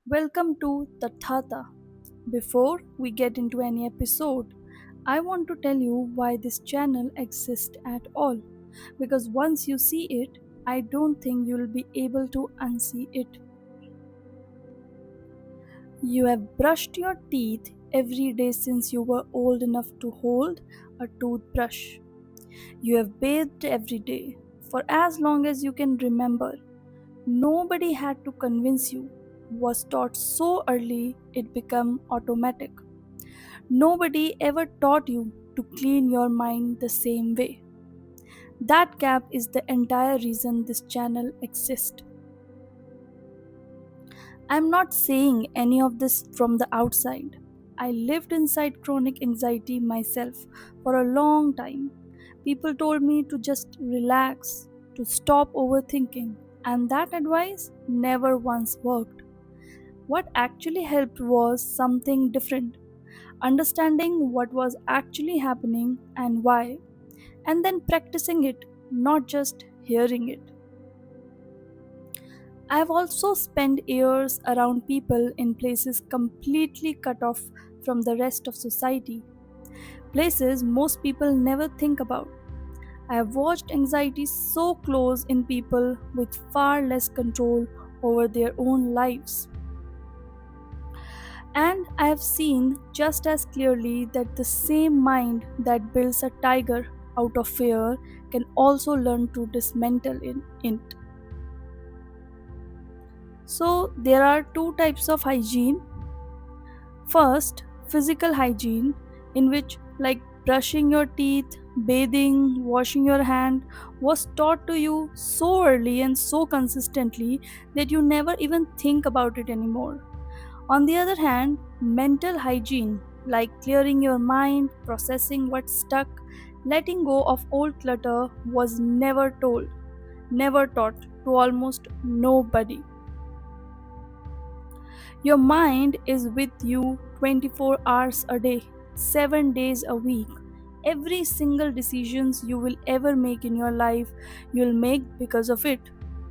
Welcome to Tathata. Before we get into any episode, I want to tell you why this channel exists at all. Because once you see it, I don't think you'll be able to unsee it. You have brushed your teeth every day since you were old enough to hold a toothbrush. You have bathed every day for as long as you can remember. Nobody had to convince you. Was taught so early it became automatic. Nobody ever taught you to clean your mind the same way. That gap is the entire reason this channel exists. I'm not saying any of this from the outside. I lived inside chronic anxiety myself for a long time. People told me to just relax, to stop overthinking, and that advice never once worked. What actually helped was something different, understanding what was actually happening and why, and then practicing it, not just hearing it. I have also spent years around people in places completely cut off from the rest of society, places most people never think about. I have watched anxiety so close in people with far less control over their own lives. And I have seen just as clearly that the same mind that builds a tiger out of fear can also learn to dismantle it. So, there are two types of hygiene. First, physical hygiene, in which, like brushing your teeth, bathing, washing your hand, was taught to you so early and so consistently that you never even think about it anymore. On the other hand, mental hygiene, like clearing your mind, processing what's stuck, letting go of old clutter, was never taught to almost nobody. Your mind is with you 24 hours a day, 7 days a week. Every single decisions you will ever make in your life, you'll make because of it.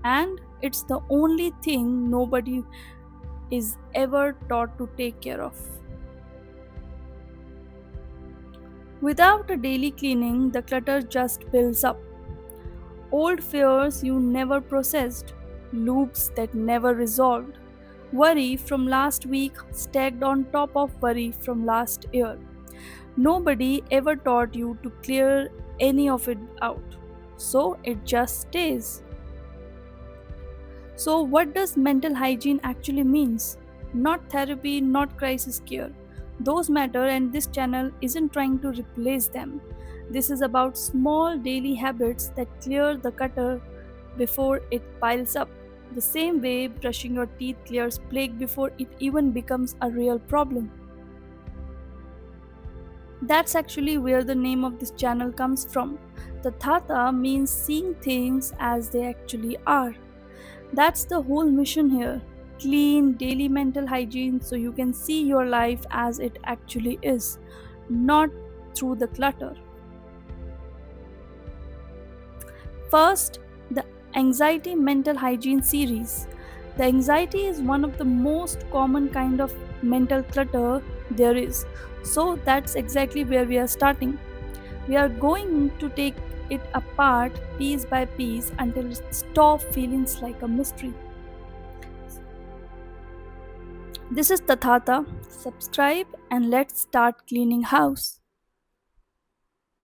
And it's the only thing nobody is ever taught to take care of. Without a daily cleaning, the clutter just builds up. Old fears you never processed, loops that never resolved, worry from last week stacked on top of worry from last year. Nobody ever taught you to clear any of it out, so it just stays. So, what does mental hygiene actually means? Not therapy, not crisis care. Those matter, and this channel isn't trying to replace them. This is about small daily habits that clear the clutter before it piles up. The same way brushing your teeth clears plague before it even becomes a real problem. That's actually where the name of this channel comes from. Tathata means seeing things as they actually are. That's the whole mission here. Clean daily mental hygiene so you can see your life as it actually is, not through the clutter. First, the Anxiety Mental Hygiene series. The anxiety is one of the most common kind of mental clutter there is. So that's exactly where we are starting. We are going to take it apart piece by piece until it stops feeling like a mystery. This is Tathata. Subscribe and let's start cleaning house.